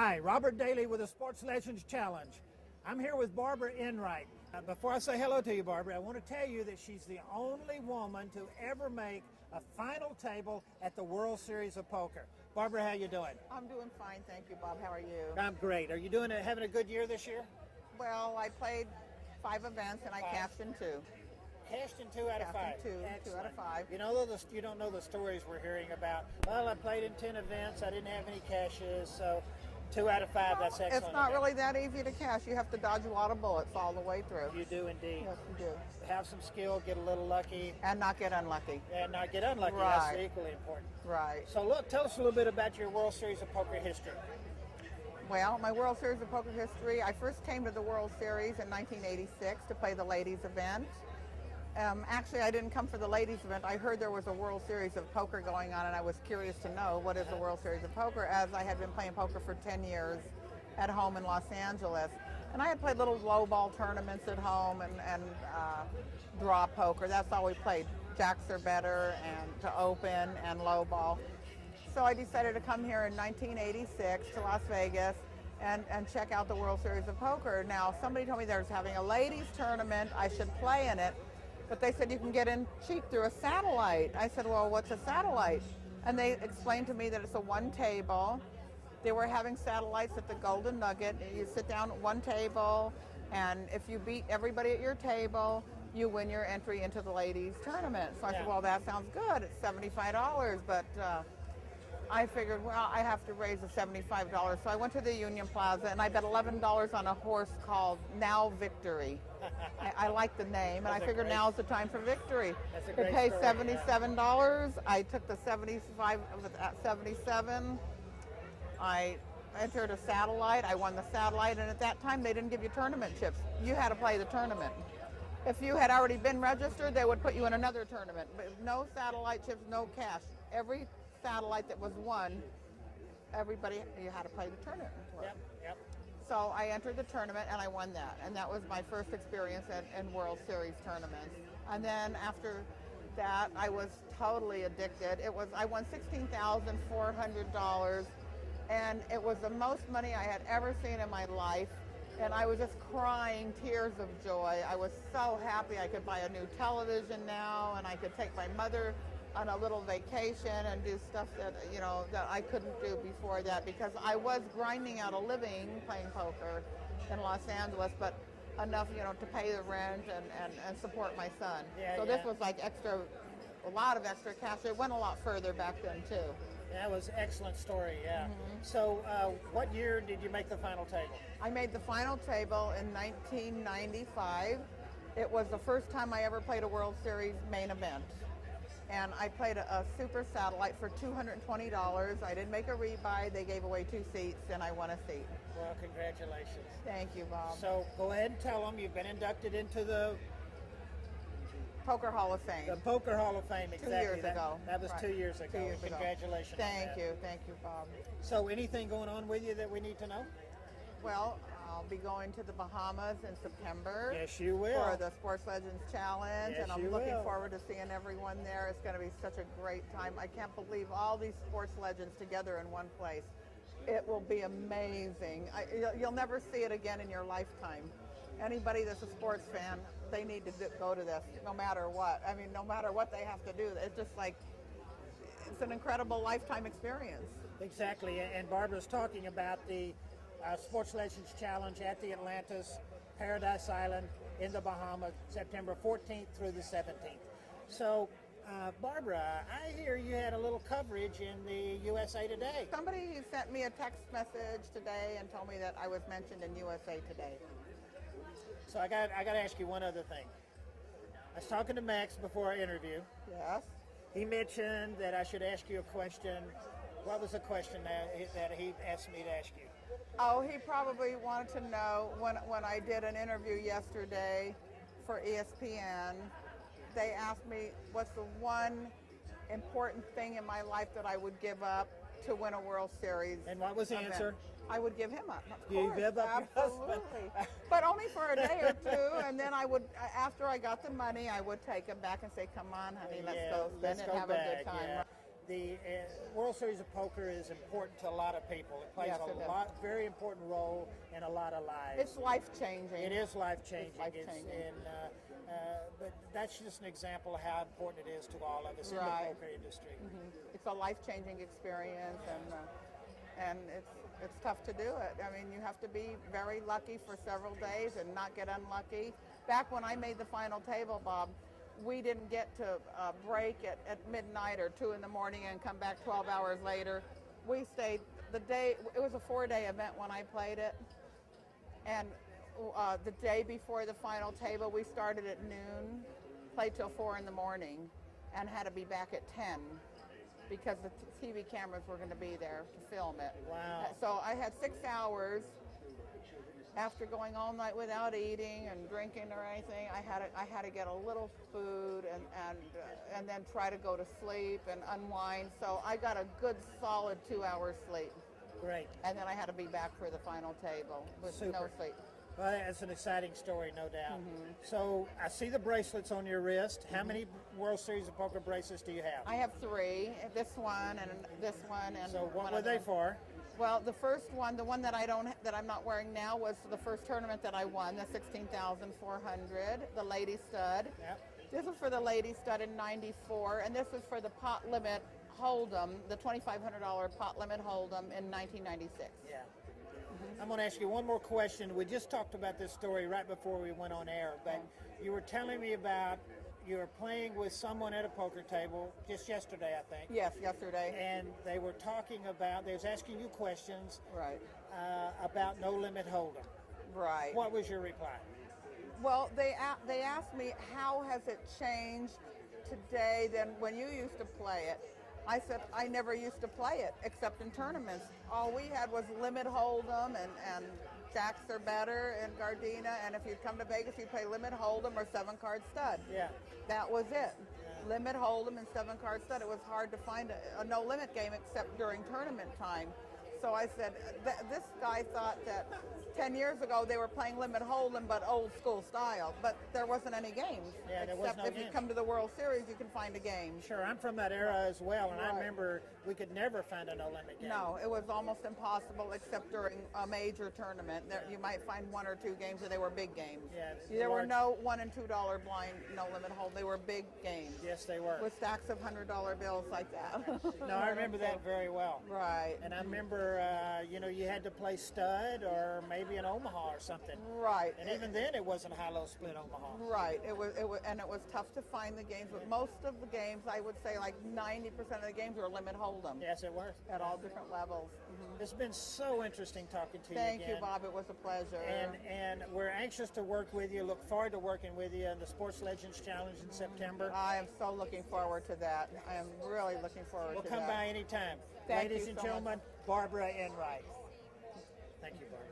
Hi, Robert Daly with the Sports Legends Challenge. I'm here with Barbara Enright. Before I say hello to you, Barbara, I want to tell you that she's the only woman to ever make a final table at the World Series of Poker. Barbara, how you doing? I'm doing fine, thank you, Bob. How are you? I'm great. Are you having a good year this year? Well, I played 5 events and I cashed in 2. Cashed in 2 out of 5. Two out of 5. You don't know the stories we're hearing about. Well, I played in 10 events. I didn't have any cashes, so 2 out of 5. That's excellent. It's not really that easy to cash. You have to dodge a lot of bullets all the way through. You do indeed. Yes, you do. Have some skill, get a little lucky. And not get unlucky. And not get unlucky. Right. That's equally important. Right. So look, tell us a little bit about your World Series of Poker history. Well, my World Series of Poker history, I first came to the World Series in 1986 to play the ladies event. Actually, I didn't come for the ladies event. I heard there was a World Series of Poker going on, and I was curious to know what is the World Series of Poker, as I had been playing poker for 10 years at home in Los Angeles. And I had played little low ball tournaments at home and draw poker. That's all we played. Jacks are better, and to open and low ball. So I decided to come here in 1986 to Las Vegas and check out the World Series of Poker. Now, somebody told me there was having a ladies tournament. I should play in it. But they said you can get in cheap through a satellite. I said, well, what's a satellite? And they explained to me that it's a one table. They were having satellites at the Golden Nugget. You sit down at one table, and if you beat everybody at your table, you win your entry into the ladies tournament. So I said, well, that sounds good. It's $75, but I figured, well, I have to raise the $75. So I went to the Union Plaza and I bet $11 on a horse called Now Victory. I like the name, and I figured now's the time for victory. That's a It great pays story, $77. I took the 75 at 77. I entered a satellite. I won the satellite, and at that time they didn't give you tournament chips. You had to play the tournament. If you had already been registered, they would put you in another tournament. But no satellite chips, no cash. Every satellite that was won, you had to play the tournament. Yep. So I entered the tournament and I won that, and that was my first experience in World Series tournaments. And then after that, I was totally addicted. I won $16,400, and it was the most money I had ever seen in my life. And I was just crying tears of joy. I was so happy I could buy a new television now, and I could take my mother on a little vacation and do stuff that I couldn't do before that, because I was grinding out a living playing poker in Los Angeles, but enough to pay the rent and support my son. This was like a lot of extra cash. It went a lot further back then too. That was an excellent story, yeah. Mm-hmm. So what year did you make the final table? I made the final table in 1995. It was the first time I ever played a World Series main event. And I played a super satellite for $220. I didn't make a rebuy. They gave away 2 seats, and I won a seat. Well, congratulations. Thank you, Bob. So go ahead and tell them you've been inducted into the Poker Hall of Fame. The Poker Hall of Fame, exactly. 2 years ago. That was 2 years ago. 2 years ago. Congratulations. Thank you, Bob. So anything going on with you that we need to know? Well, I'll be going to the Bahamas in September. Yes, you will. For the Sports Legends Challenge, Yes, and I'm looking forward to seeing everyone there. It's going to be such a great time. I can't believe all these sports legends together in one place. It will be amazing. You'll never see it again in your lifetime. Anybody that's a sports fan, they need to go to this, no matter what. I mean, no matter what they have to do. It's just like, it's an incredible lifetime experience. Exactly, and Barbara's talking about the Sports Legends Challenge at the Atlantis Paradise Island in the Bahamas, September 14th through the 17th. So, Barbara, I hear you had a little coverage in the USA Today. Somebody sent me a text message today and told me that I was mentioned in USA Today. So I got to ask you one other thing. I was talking to Max before our interview. Yes. He mentioned that I should ask you a question. What was the question that he asked me to ask you? Oh, he probably wanted to know when I did an interview yesterday for ESPN, they asked me what's the one important thing in my life that I would give up to win a World Series. And what was the answer? I would give him up. Of You course, give up absolutely. But only for a day or two, and then I would, after I got the money, I would take him back and say, "Come on, honey, let's go spend it, have a good time." Yeah. the World Series of Poker is important to a lot of people. It plays Yes, it is. very important role in a lot of lives. It's life-changing. It is life-changing. It's life-changing. But that's just an example of how important it is to all of us in Right. the poker industry. It's a life-changing experience, and it's tough to do it. I mean, you have to be very lucky for several days and not get unlucky. Back when I made the final table, Bob, we didn't get to break at midnight or 2 in the morning and come back 12 hours later. We stayed the day. It was a 4-day event when I played it, and the day before the final table, we started at noon, played till 4 in the morning, and had to be back at 10 because the TV cameras were going to be there to film it. Wow. So I had 6 hours. After going all night without eating and drinking or anything, I had to get a little food and then try to go to sleep and unwind. So I got a good solid 2 hours sleep. Great. And then I had to be back for the final table with no Super. sleep. Well, that's an exciting story, no doubt. So I see the bracelets on your wrist. How many World Series of Poker bracelets do you have? I have 3. This one and this one and So what one were other they one. for? Well, the first one, the one that I'm not wearing now, was the first tournament that I won, the 16,400, the Lady Stud. Yep. This was for the Lady Stud in '94, and this was for the pot limit hold'em, the $2,500 pot limit hold'em in 1996. Yeah. I'm going to ask you one more question. We just talked about this story right before we went on air, but you were telling me about you were playing with someone at a poker table just yesterday, I think. Yes, yesterday. And they were talking about, they was asking you questions Right. about no limit hold'em. Right. What was your reply? Well, they asked me, how has it changed today than when you used to play it? I said, I never used to play it except in tournaments. All we had was limit hold'em and jacks are better in Gardena, and if you'd come to Vegas, you'd play limit hold'em or 7-card stud. Yeah. That was it. Limit hold'em and 7-card stud. It was hard to find a no limit game except during tournament time. So I said, this guy thought that 10 years ago they were playing limit hold'em but old school style, but there wasn't any games. Yeah, there was except no if you games. come to the World Series, you can find a game. Sure, I'm from that era as well, and I Right. remember we could never find a no limit game. No, it was almost impossible except during a major tournament. There, you might find 1 or 2 games, and they were big games. Yeah, There were large- no $1 and $2 blind no limit hold. They were big games Yes, they were. with stacks of $100 bills like that. No, I remember that very well. Right. And I remember, you had to play stud or maybe an Omaha or something. Right. And even then, it wasn't high-low split Omaha. Right. It was, and it was tough to find the games. But most of the games, I would say, like 90% of the games were limit hold'em Yes, it was. at all different levels. It's been so interesting talking to Thank you you, again. Bob. It was a pleasure. And we're anxious to work with you. Look forward to working with you in the Sports Legends Challenge in September. I am so looking forward to that. I am really looking forward We'll to come that. by anytime. Thank Ladies you and so much. gentlemen, Barbara Enright. Thank you, Barbara.